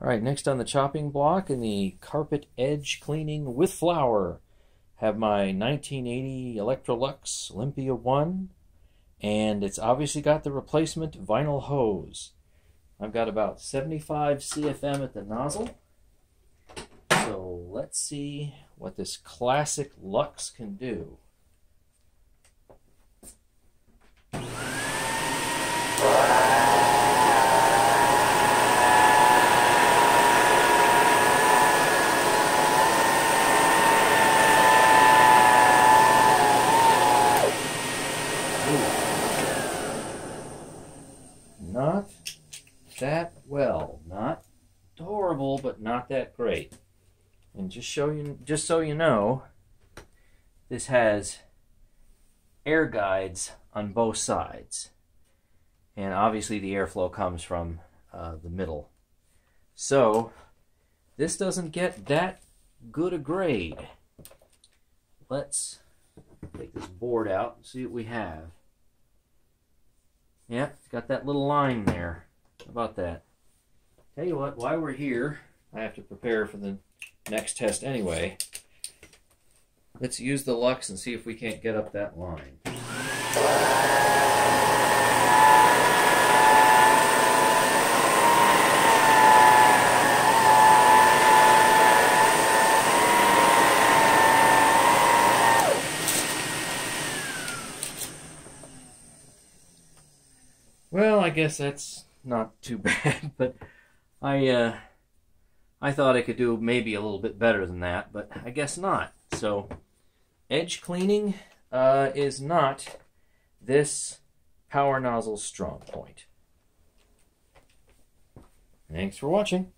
Alright, next on the chopping block in the carpet edge cleaning with flour, have my 1980 Electrolux Olympia 1, and it's obviously got the replacement vinyl hose. I've got about 75 CFM at the nozzle, so let's see what this classic Lux can do. Not that well. Not horrible, but not that great. And just so you know, this has air guides on both sides. And obviously the airflow comes from the middle. So this doesn't get that good a grade. Let's take this board out and see what we have. Yeah, it's got that little line there. How about that? Tell you what, while we're here, I have to prepare for the next test anyway. Let's use the Lux and see if we can't get up that line. Well, I guess that's not too bad, but I thought I could do maybe a little bit better than that, but I guess not. So, edge cleaning is not this power nozzle's strong point. Thanks for watching.